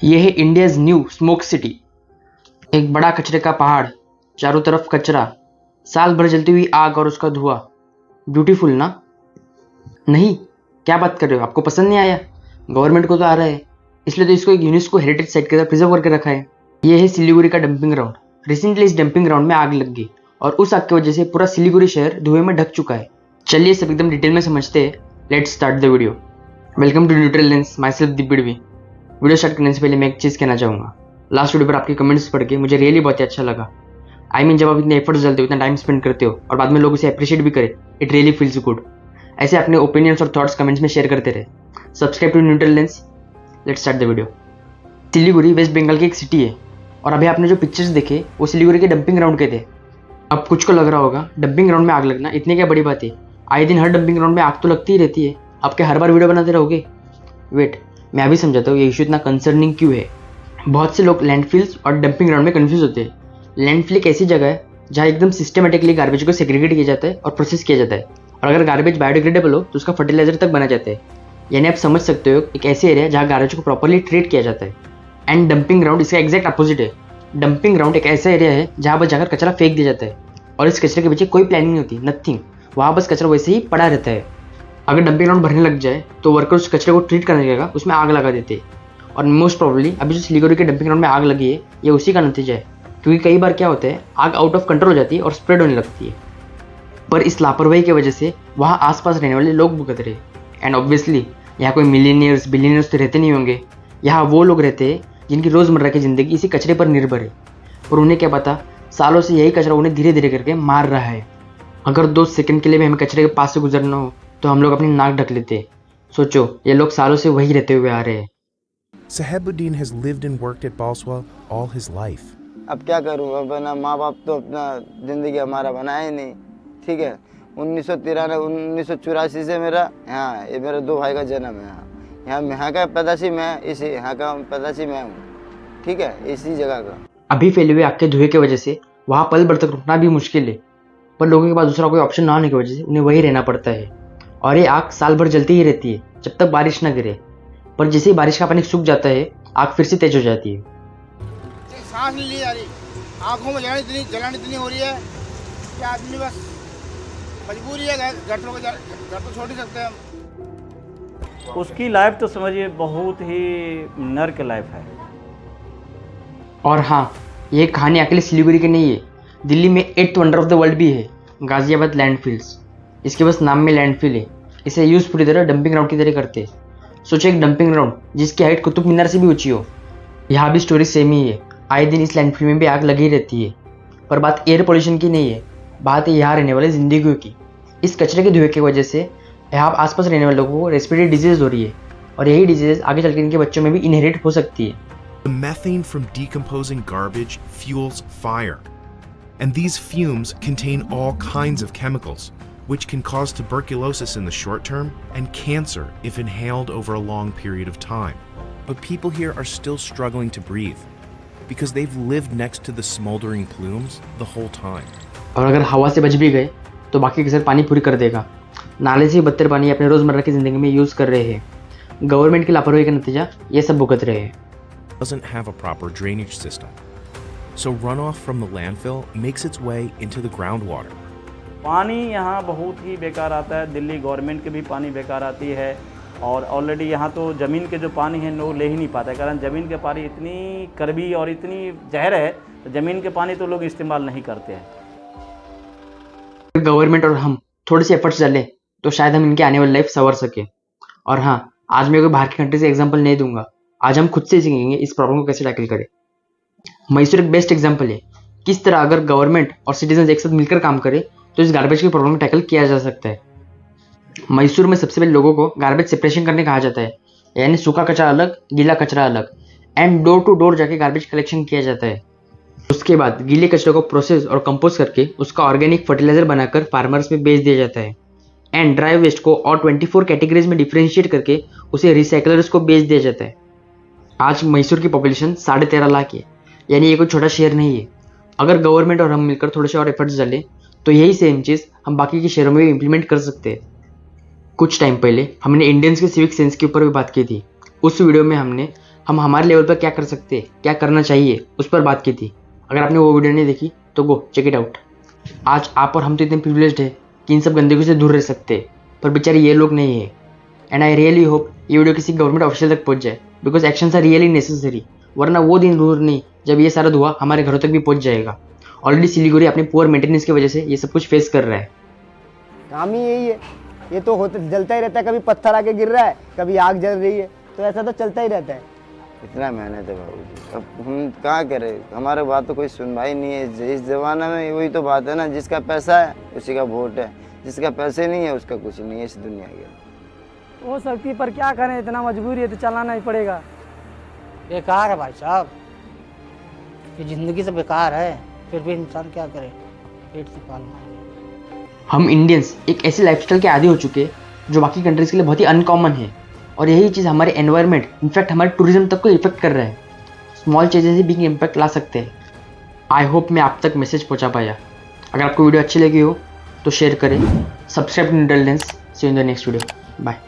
ये है India's new smoke city. एक बड़ा कचरे का पहाड़, चारों तरफ कचरा, साल भर जलती हुई आग और उसका धुआं। ब्यूटीफुल ना? नहीं, क्या बात कर रहे हो? आपको पसंद नहीं आया? गवर्नमेंट को तो आ रहा है, इसलिए तो इसको एक यूनेस्को हेरिटेज साइट की तरह प्रिजर्व करके रखा है। ये है सिलीगुड़ी का डंपिंग ग्राउंड। रिसेंटली इस डंपिंग ग्राउंड में आग लग गई और उस आग की वजह से पूरा सिलीगुड़ी शहर धुएं में ढक चुका है। चलिए सब एकदम डिटेल में समझते हैं। Let's start the video. Welcome to neutral lens, my self Deep Bidwi. Video start करने से पहले मैं एक चीज़ कहना चाहूँगा। लास्ट वीडियो पर आपके कमेंट्स पढ़ के मुझे रियली बहुत ही अच्छा लगा। जब आप इतने एफर्ट्स डालते हो, इतना टाइम स्पेंड करते हो और बाद में लोग उसे अप्रिशिएट भी करें, इट रियली फील्स गुड। ऐसे अपने ओपिनियंस और थॉट्स कमेंट्स में शेयर करते रहे। Subscribe to neutral lens. Let's start the video. Siliguri West Bengal की एक सिटी है और अभी आपने जो पिक्चर्स देखे वो सिलीगुड़ी के डंपिंग ग्राउंड के थे। अब कुछ को लग रहा होगा डंपिंग ग्राउंड में आग लगना इतनी क्या बड़ी बात है, आए दिन हर डंपिंग ग्राउंड में आग तो लगती ही रहती है, आपके हर बार वीडियो बनाते रहोगे? वेट, मैं अभी समझाता हूँ ये इशू इतना कंसर्निंग क्यों है। बहुत से लोग लैंडफिल्स और डंपिंग ग्राउंड में कंफ्यूज होते हैं। लैंडफिल एक ऐसी जगह है जहाँ एकदम सिस्टमेटिकली गार्बेज को सेग्रीगेट किया जाता है और प्रोसेस किया जाता है, और अगर गार्बेज बायोडिग्रेडेबल हो तो उसका फर्टिलाइजर तक बना जाता है। यानी आप समझ सकते हो एक ऐसी एरिया जहाँ गार्बेज को प्रॉपरली ट्रीट किया जाता है। एंड डंपिंग ग्राउंड इसका एग्जैक्ट अपोजिट है। डंपिंग ग्राउंड एक ऐसा एरिया है जहाँ बस जाकर कचरा फेंक दिया जाता है और इस कचरे के पीछे कोई प्लानिंग नहीं होती, नथिंग। वहाँ बस कचरा वैसे ही पड़ा रहता है। अगर डंपिंग ग्राउंड भरने लग जाए तो वर्कर उस कचरे को ट्रीट करने की जगह उसमें आग लगा देते हैं। और मोस्ट प्रॉब्ली अभी जो सिलीगुड़ी के डंपिंग ग्राउंड में आग लगी है ये उसी का नतीजा है, क्योंकि कई बार क्या होता है आग आउट ऑफ कंट्रोल हो जाती है और स्प्रेड होने लगती है। पर इस लापरवाही की वजह से वहाँ आसपास रहने वाले लोग भुगत रहे। एंड ऑब्वियसली यहाँ कोई मिलीनियर्स बिलीनियर्स तो रहते नहीं होंगे। यहाँ वो लोग रहते हैं जिनकी रोज़मर्रा की ज़िंदगी इसी कचरे पर निर्भर है, और उन्हें क्या पता सालों से यही कचरा उन्हें धीरे धीरे करके मार रहा है। अगर 2 सेकंड के लिए भी हमें कचरे के पास से गुजरना हो तो हम लोग अपनी नाक ढक लेते हैं। सोचो, ये लोग सालों से वही रहते हुए आ रहे हैं। Sahabuddin has lived and worked at Balswell all his life. अब क्या करूँ, अब ना माँ बाप तो अपना ज़िंदगी हमारा बनाया ही नहीं, ठीक है। 1984 से मेरा यहाँ ये मेरे 2 भाई का जन्म है। यहाँ का पैदाशी मैं, इसी यहाँ का पैदाशी मैं हूँ, ठीक है, इसी जगह का। अभी फैले हुए आग के धुएं की वजह से वहाँ पल भर तक रुकना भी मुश्किल है, पर लोगों के पास दूसरा कोई ऑप्शन ना होने की वजह से उन्हें वही रहना पड़ता है। और ये आग साल भर जलती ही रहती है जब तक बारिश न गिरे, पर जैसे ही बारिश का पानी सूख जाता है आग फिर से तेज हो जाती है। सांस नहीं ली जा रही, आंखों में जलन इतनी हो रही है कि आदमी बस मजबूरी है, घर तो छोड़ ही सकते हैं हम। उसकी लाइफ तो समझिए बहुत ही नर्क लाइफ है। और हाँ, ये कहानी अकेले सिलीगुड़ी की नहीं है। दिल्ली में 8th wonder of the world भी है, गाजियाबाद लैंडफिल्स। इसके बस नाम में लैंडफिल है, इसे यूज़ पूरी तरह डंपिंग ग्राउंड की तरह करते हैं। सोचो एक डंपिंग ग्राउंड जिसकी हाइट कुतुब मीनार से भी ऊंची हो। यहाँ भी स्टोरी सेम ही है, आए दिन इस लैंडफिल में भी आग लगी रहती है। पर बात एयर पोल्यूशन की नहीं है, बात है यहाँ रहने वाले जिंदगियों की। इस कचरे के धुएं की वजह से यहाँ आसपास रहने वाले लोगों को रेस्पिरेटरी डिजीज हो रही है, और यही डिजीज आगे चलकर इनके बच्चों में भी इनहेरिट हो सकती है। The methane from decomposing garbage fuels fire, and these fumes contain all kinds of chemicals, which can cause tuberculosis in the short term and cancer if inhaled over a long period of time. But people here are still struggling to breathe because they've lived next to the smoldering plumes the whole time. और अगर हवा से बच भी गए तो बाकी कसर पानी पूरी कर देगा। नाले से बदतर पानी अपने रोज़मर्रा की ज़िंदगी में यूज़ कर रहे हैं। गवर्नमेंट की लापरवाही का नतीजा ये सब भुगत रहे हैं। Doesn't have a proper drainage system, so runoff from the landfill makes its way into the groundwater. पानी यहाँ बहुत ही बेकार आता है, दिल्ली गवर्नमेंट के भी पानी बेकार आती है, और ऑलरेडी यहाँ तो ज़मीन के जो पानी है लोग ले ही नहीं पाते, कारण ज़मीन के पानी इतनी कड़वी और इतनी जहर है, तो ज़मीन के पानी तो लोग इस्तेमाल नहीं करते हैं। गवर्नमेंट और हम थोड़े से एफर्ट्स डालें तो शायद हम इनकी आने वाली लाइफ संवर सके। और हाँ, आज मैं कोई बाहर की कंट्री से एग्जांपल नहीं दूंगा, आज हम खुद से सीखेंगे इस प्रॉब्लम को कैसे टैकल करें। मैसूर एक बेस्ट एग्जांपल है, किस तरह अगर गवर्नमेंट और सिटीजन एक साथ मिलकर काम करें तो इस गार्बेज की प्रॉब्लम टैकल किया जा सकता है। मैसूर में सबसे पहले लोगों को गार्बेज सेपरेशन करने कहा जाता है, यानी सूखा कचरा अलग, गीला कचरा अलग, एंड डोर टू डोर जाके गार्बेज कलेक्शन किया जाता है। उसके बाद गीले कचरे को प्रोसेस और कंपोज करके उसका ऑर्गेनिक फर्टिलाइजर बनाकर फार्मर्स में बेच दिया जाता है। एंड ड्राई वेस्ट को और 24 कैटेगरीज में डिफ्रेंशिएट करके उसे रिसाइकलर्स को बेच दिया जाता है। आज मैसूर की पॉपुलेशन 13.5 लाख है, यानी ये कोई छोटा शहर नहीं है। अगर गवर्नमेंट और हम मिलकर थोड़े से और एफर्ट्स डालें तो यही सेम चीज़ हम बाकी के शहरों में भी इम्प्लीमेंट कर सकते हैं। कुछ टाइम पहले हमने इंडियंस के सिविक सेंस के ऊपर भी बात की थी। उस वीडियो में हमने हम हमारे लेवल पर क्या कर सकते हैं, क्या करना चाहिए, उस पर बात की थी। अगर आपने वो वीडियो नहीं देखी तो गो चेक इट आउट। आज आप और हम तो इतने प्रिविलेज्ड है कि इन सब गंदगी से दूर रह सकते हैं, पर बेचारे ये लोग नहीं है। एंड आई रियली होप ये वीडियो किसी गवर्नमेंट ऑफिशियल तक पहुंच जाए, because actions are really necessary. वरना वो दिन दूर नहीं जब ये सारा धुआं हमारे घरों तक भी पहुंच जाएगा। ऑलरेडी सिलीगुड़ी अपने पुअर मेंटेनेंस की वजह से ये सब कुछ फेस कर रहा है। काम ही यही है, ये तो होते जलता ही रहता है, कभी पत्थर आके गिर रहा है, कभी आग जल रही है, तो ऐसा तो चलता ही रहता है। इतना मेहनत है बाबूजी, अब हम कहाँ करें, हमारे बात तो कोई सुनवाई नहीं है। इस ज़माने में वही तो बात है ना, जिसका पैसा है उसी का वोट है, जिसका पैसे नहीं है उसका कुछ नहीं है इस दुनिया के। हो सकती है, पर क्या करें, इतना मजबूरी है तो चलाना ही पड़ेगा। बेकार है भाई साहब, ये ज़िंदगी तो बेकार है, फिर भी इंसान क्या करे, पेट से पालना है। हम इंडियंस एक ऐसे लाइफस्टाइल के आदी हो चुके हैं जो बाकी कंट्रीज के लिए बहुत ही अनकॉमन है, और यही चीज़ हमारे एनवायरनमेंट, इनफैक्ट हमारे टूरिज्म तक को इफेक्ट कर रहा है। स्मॉल चेंजेस ही बिग इम्पैक्ट ला सकते हैं। आई होप मैं आप तक मैसेज पहुंचा पाया। अगर आपको वीडियो अच्छी लगी हो तो शेयर करें, subscribe to neutral lens. See you in the next video, bye.